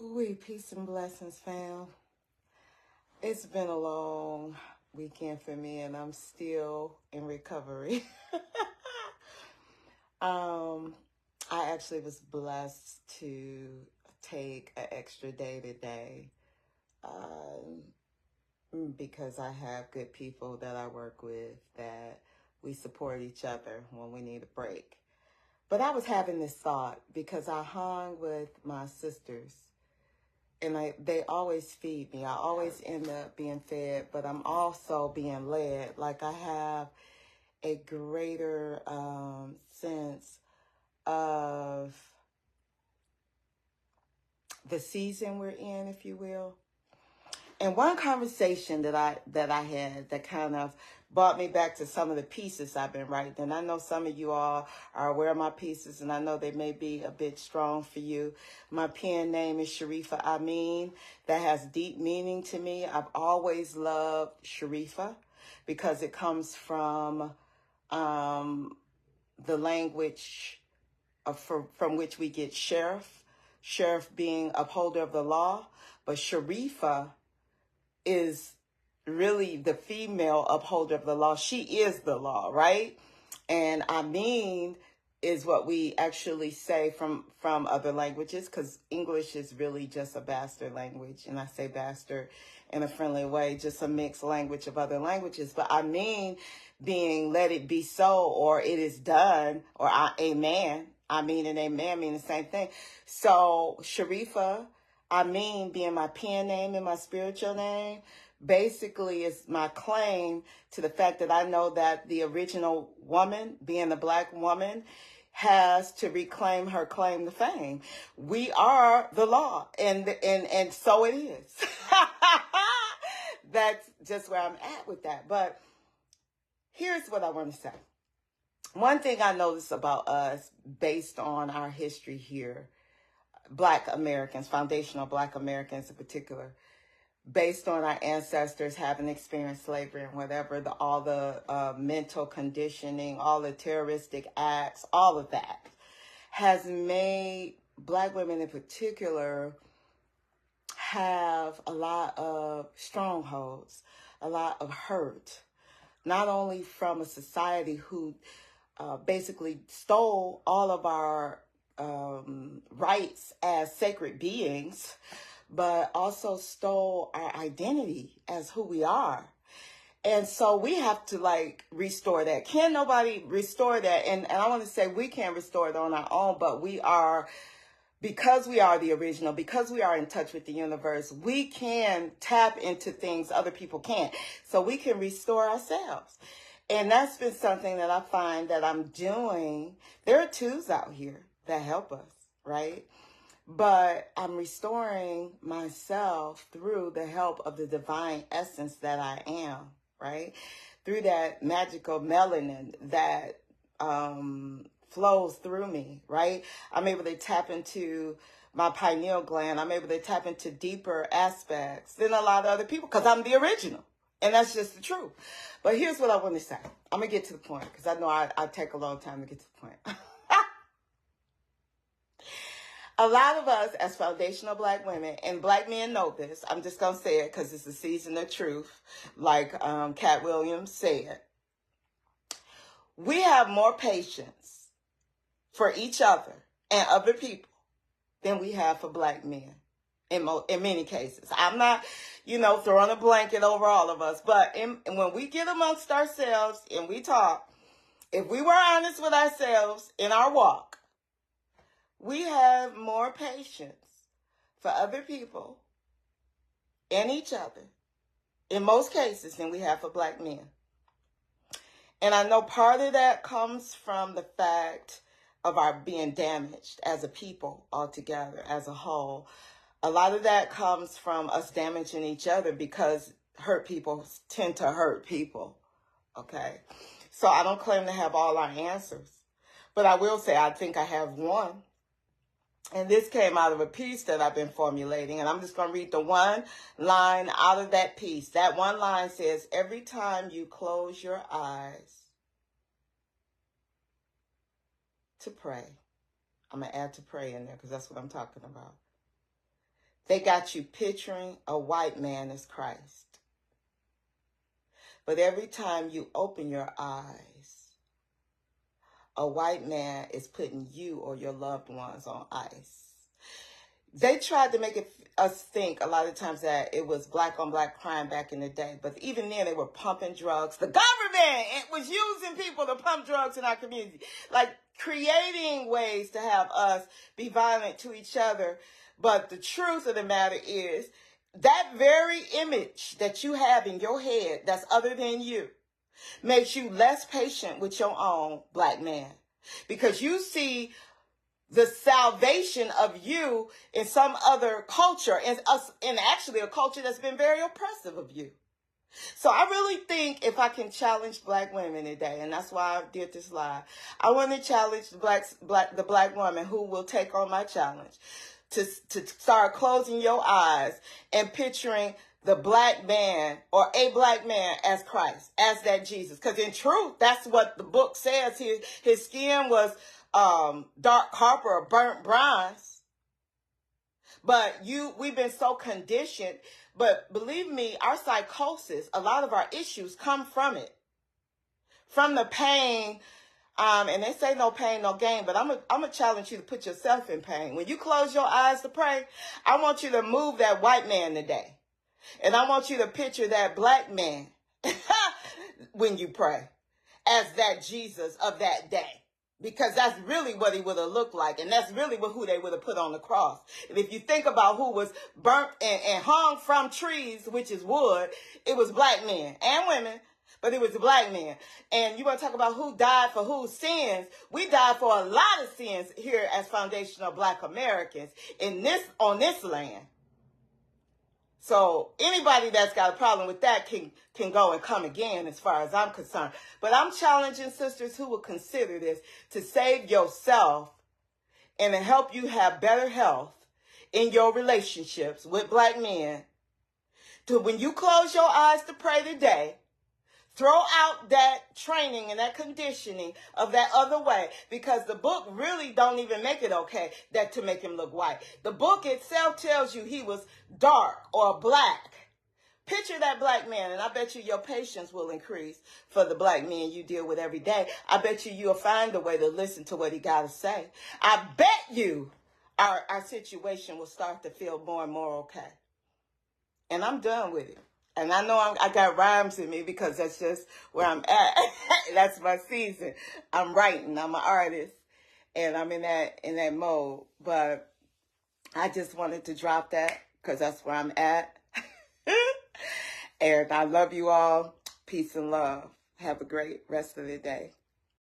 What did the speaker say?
Ooh, peace and blessings, fam. It's been a long weekend for me, and I'm still in recovery. um, I actually was blessed to take an extra day today, um, because I have good people that I work with that we support each other when we need a break. But I was having this thought because I hung with my sisters and they always feed me. I always end up being fed, but I'm also being led. Like I have a greater sense of the season we're in, if you will. And one conversation that I had that kind of brought me back to some of the pieces I've been writing. And I know some of you all are aware of my pieces, and I know they may be a bit strong for you. My pen name is Sharifa Amin. That has deep meaning to me. I've always loved Sharifa because it comes from the language from which we get sheriff being upholder of the law, but Sharifa is really the female upholder of the law. She is the law, right? And Amin is what we actually say from other languages, because English is really just a bastard language. And I say bastard in a friendly way, just a mixed language of other languages. But Amin being let it be so, or it is done, or amen. Amin and amen mean the same thing. So Sharifa, Amin being my pen name and my spiritual name, basically is my claim to the fact that I know that the original woman, being the black woman, has to reclaim her claim to fame. We are the law, and so it is. That's just where I'm at with that. But here's what I want to say. One thing I notice about us, based on our history here, Black Americans, foundational Black Americans in particular, based on our ancestors having experienced slavery and whatever, all the mental conditioning, all the terroristic acts, all of that has made Black women in particular have a lot of strongholds, a lot of hurt, not only from a society who basically stole all of our rights as sacred beings, but also stole our identity as who we are. And so we have to restore that. Can nobody restore that? And I want to say we can't restore it on our own, but because we are the original, because we are in touch with the universe, we can tap into things other people can't. So we can restore ourselves. And that's been something that I find that I'm doing. There are tools out here that help us, right? But I'm restoring myself through the help of the divine essence that I am, right? Through that magical melanin that flows through me, right? I'm able to tap into my pineal gland. I'm able to tap into deeper aspects than a lot of other people because I'm the original. And that's just the truth. But here's what I want to say. I'm going to get to the point because I know I take a long time to get to the point. A lot of us as foundational Black women, and Black men know this, I'm just going to say it because it's the season of truth, like Cat Williams said. We have more patience for each other and other people than we have for Black men in many cases. I'm not, throwing a blanket over all of us, but when we get amongst ourselves and we talk, if we were honest with ourselves in our walk, we have more patience for other people and each other in most cases than we have for Black men. And I know part of that comes from the fact of our being damaged as a people altogether, as a whole. A lot of that comes from us damaging each other because hurt people tend to hurt people. Okay. So I don't claim to have all our answers, but I will say I think I have one. And this came out of a piece that I've been formulating. And I'm just going to read the one line out of that piece. That one line says, every time you close your eyes to pray, I'm going to add to pray in there because that's what I'm talking about. They got you picturing a white man as Christ. But every time you open your eyes, a white man is putting you or your loved ones on ice. They tried to make us think a lot of times that it was black on black crime back in the day. But even then, they were pumping drugs. The government was using people to pump drugs in our community. Like creating ways to have us be violent to each other. But the truth of the matter is that very image that you have in your head that's other than you makes you less patient with your own black man. Because you see the salvation of you in some other culture, and actually a culture that's been very oppressive of you. So I really think if I can challenge black women today, and that's why I did this live, I want to challenge the black woman who will take on my challenge to start closing your eyes and picturing the black man or a black man as Christ, as that Jesus. Because in truth, that's what the book says. His skin was dark copper or burnt bronze. But we've been so conditioned. But believe me, our psychosis, a lot of our issues come from it. From the pain. And they say no pain, no gain, but I'm gonna challenge you to put yourself in pain. When you close your eyes to pray, I want you to move that white man today. And I want you to picture that black man when you pray as that Jesus of that day. Because that's really what he would have looked like. And that's really who they would have put on the cross. And if you think about who was burnt and hung from trees, which is wood, it was black men and women. But it was a black man. And you want to talk about who died for whose sins? We died for a lot of sins here as foundational black Americans on this land. So anybody that's got a problem with that can go and come again as far as I'm concerned. But I'm challenging sisters who will consider this to save yourself and to help you have better health in your relationships with black men. To when you close your eyes to pray today, throw out that training and that conditioning of that other way, because the book really don't even make it okay that to make him look white. The book itself tells you he was dark or black. Picture that black man, and I bet you your patience will increase for the black men you deal with every day. I bet you'll find a way to listen to what he got to say. I bet you our situation will start to feel more and more okay. And I'm done with it. And I know I got rhymes in me because that's just where I'm at. That's my season. I'm writing. I'm an artist. And I'm in that mode. But I just wanted to drop that because that's where I'm at. And I love you all. Peace and love. Have a great rest of the day.